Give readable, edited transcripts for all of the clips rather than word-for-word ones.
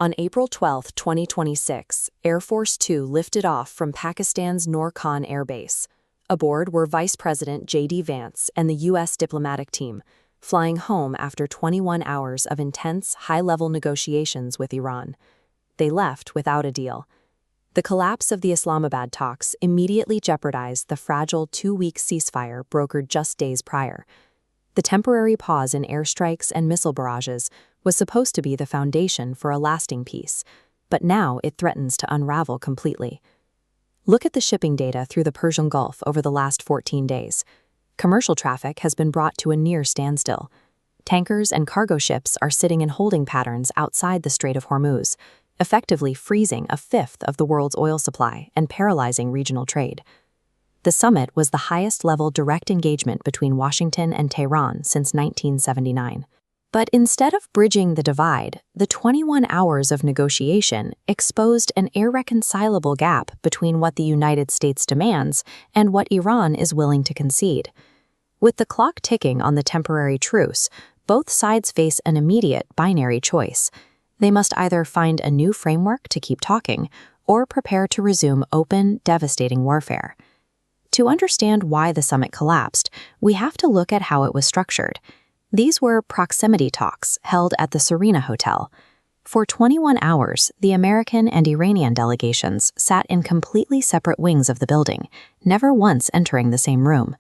On April 12, 2026, Air Force Two lifted off from Pakistan's Noor Khan Air Base. Aboard were Vice President J.D. Vance and the U.S. diplomatic team, flying home after 21 hours of intense, high-level negotiations with Iran. They left without a deal. The collapse of the Islamabad talks immediately jeopardized the fragile 2-week ceasefire brokered just days prior. The temporary pause in airstrikes and missile barrages was supposed to be the foundation for a lasting peace, but now it threatens to unravel completely. Look at the shipping data through the Persian Gulf over the last 14 days. Commercial traffic has been brought to a near standstill. Tankers and cargo ships are sitting in holding patterns outside the Strait of Hormuz, effectively freezing a fifth of the world's oil supply and paralyzing regional trade. The summit was the highest-level direct engagement between Washington and Tehran since 1979. But instead of bridging the divide, the 21 hours of negotiation exposed an irreconcilable gap between what the United States demands and what Iran is willing to concede. With the clock ticking on the temporary truce, both sides face an immediate binary choice. They must either find a new framework to keep talking or prepare to resume open, devastating warfare. To understand why the summit collapsed, we have to look at how it was structured. These were proximity talks held at the Serena Hotel. For 21 hours, the American and Iranian delegations sat in completely separate wings of the building, never once entering the same room.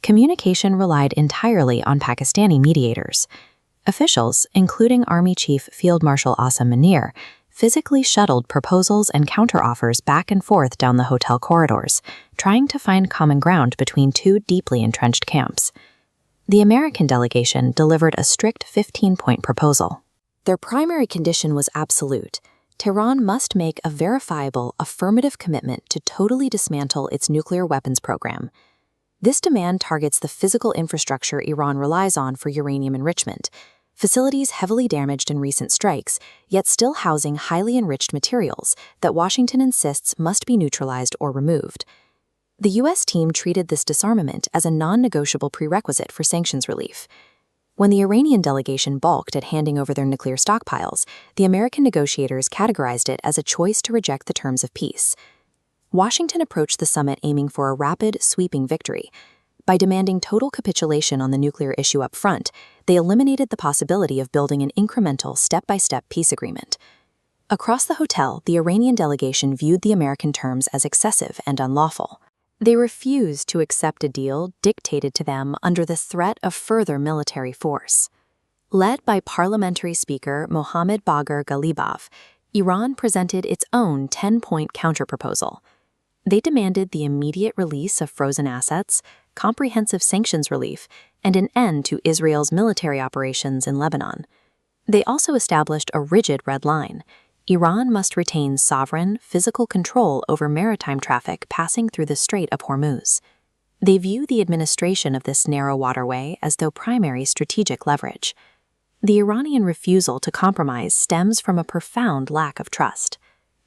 Communication relied entirely on Pakistani mediators. Officials, including Army Chief Field Marshal Asim Munir, physically shuttled proposals and counteroffers back and forth down the hotel corridors, trying to find common ground between two deeply entrenched camps. The American delegation delivered a strict 15-point proposal. Their primary condition was absolute. Tehran must make a verifiable, affirmative commitment to totally dismantle its nuclear weapons program. This demand targets the physical infrastructure Iran relies on for uranium enrichment, facilities heavily damaged in recent strikes, yet still housing highly enriched materials that Washington insists must be neutralized or removed. The U.S. team treated this disarmament as a non-negotiable prerequisite for sanctions relief. When the Iranian delegation balked at handing over their nuclear stockpiles, the American negotiators categorized it as a choice to reject the terms of peace. Washington approached the summit aiming for a rapid, sweeping victory. By demanding total capitulation on the nuclear issue up front, they eliminated the possibility of building an incremental, step-by-step peace agreement. Across the hotel, the Iranian delegation viewed the American terms as excessive and unlawful. They refused to accept a deal dictated to them under the threat of further military force. Led by Parliamentary Speaker Mohammad Bagher Ghalibaf, Iran presented its own 10-point counterproposal. They demanded the immediate release of frozen assets, comprehensive sanctions relief, and an end to Israel's military operations in Lebanon. They also established a rigid red line. Iran must retain sovereign, physical control over maritime traffic passing through the Strait of Hormuz. They view the administration of this narrow waterway as their primary strategic leverage. The Iranian refusal to compromise stems from a profound lack of trust.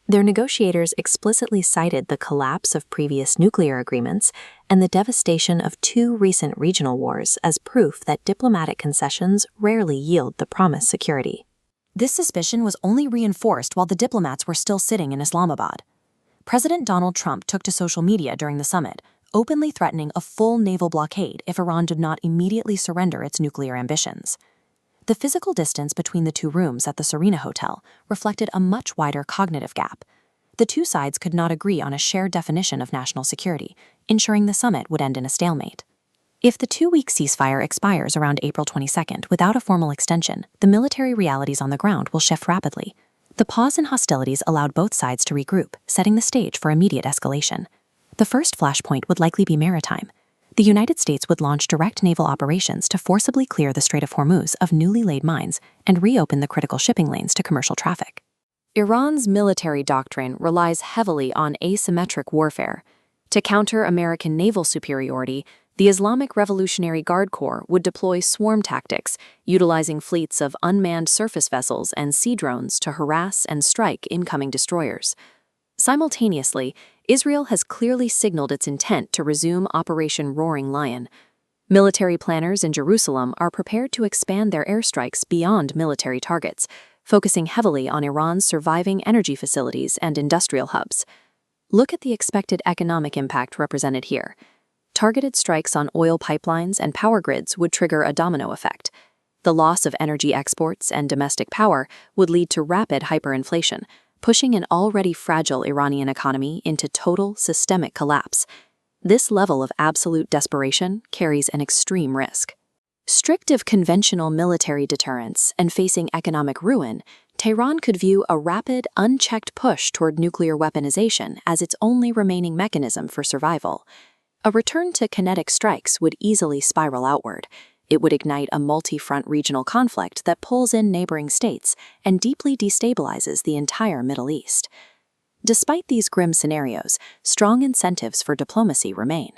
Their negotiators explicitly cited the collapse of previous nuclear agreements and the devastation of 2 recent regional wars as proof that diplomatic concessions rarely yield the promised security. This suspicion was only reinforced while the diplomats were still sitting in Islamabad. President Donald Trump took to social media during the summit, openly threatening a full naval blockade if Iran did not immediately surrender its nuclear ambitions. The physical distance between the 2 rooms at the Serena Hotel reflected a much wider cognitive gap. The 2 sides could not agree on a shared definition of national security, ensuring the summit would end in a stalemate. If the 2-week ceasefire expires around April 22nd without a formal extension, the military realities on the ground will shift rapidly. The pause in hostilities allowed both sides to regroup, setting the stage for immediate escalation. The first flashpoint would likely be maritime. The United States would launch direct naval operations to forcibly clear the Strait of Hormuz of newly laid mines and reopen the critical shipping lanes to commercial traffic. Iran's military doctrine relies heavily on asymmetric warfare. To counter American naval superiority, the Islamic Revolutionary Guard Corps would deploy swarm tactics, utilizing fleets of unmanned surface vessels and sea drones to harass and strike incoming destroyers. Simultaneously, Israel has clearly signaled its intent to resume Operation Roaring Lion. Military planners in Jerusalem are prepared to expand their airstrikes beyond military targets, focusing heavily on Iran's surviving energy facilities and industrial hubs. Look at the expected economic impact represented here. Targeted strikes on oil pipelines and power grids would trigger a domino effect. The loss of energy exports and domestic power would lead to rapid hyperinflation, pushing an already fragile Iranian economy into total systemic collapse. This level of absolute desperation carries an extreme risk. Stripped of conventional military deterrence and facing economic ruin, Tehran could view a rapid, unchecked push toward nuclear weaponization as its only remaining mechanism for survival. A return to kinetic strikes would easily spiral outward. It would ignite a multi-front regional conflict that pulls in neighboring states and deeply destabilizes the entire Middle East. Despite these grim scenarios, strong incentives for diplomacy remain.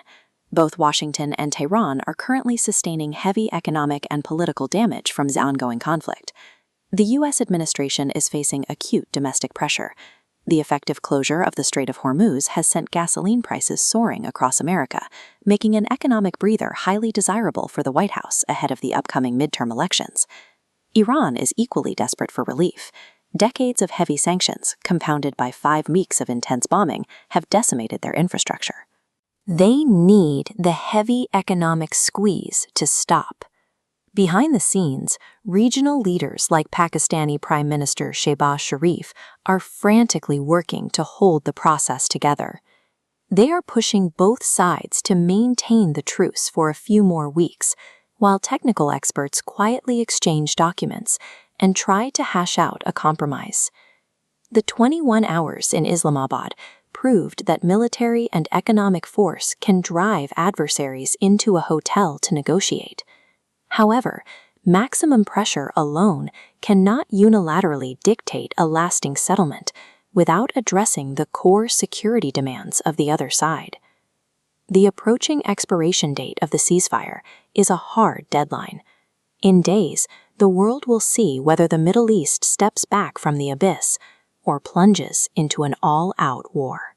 Both Washington and Tehran are currently sustaining heavy economic and political damage from the ongoing conflict. The U.S. administration is facing acute domestic pressure. The effective closure of the Strait of Hormuz has sent gasoline prices soaring across America, making an economic breather highly desirable for the White House ahead of the upcoming midterm elections. Iran is equally desperate for relief. Decades of heavy sanctions, compounded by 5 weeks of intense bombing, have decimated their infrastructure. They need the heavy economic squeeze to stop. Behind the scenes, regional leaders like Pakistani Prime Minister Shehbaz Sharif are frantically working to hold the process together. They are pushing both sides to maintain the truce for a few more weeks, while technical experts quietly exchange documents and try to hash out a compromise. The 21 hours in Islamabad proved that military and economic force can drive adversaries into a hotel to negotiate. However, maximum pressure alone cannot unilaterally dictate a lasting settlement without addressing the core security demands of the other side. The approaching expiration date of the ceasefire is a hard deadline. In days, the world will see whether the Middle East steps back from the abyss or plunges into an all-out war.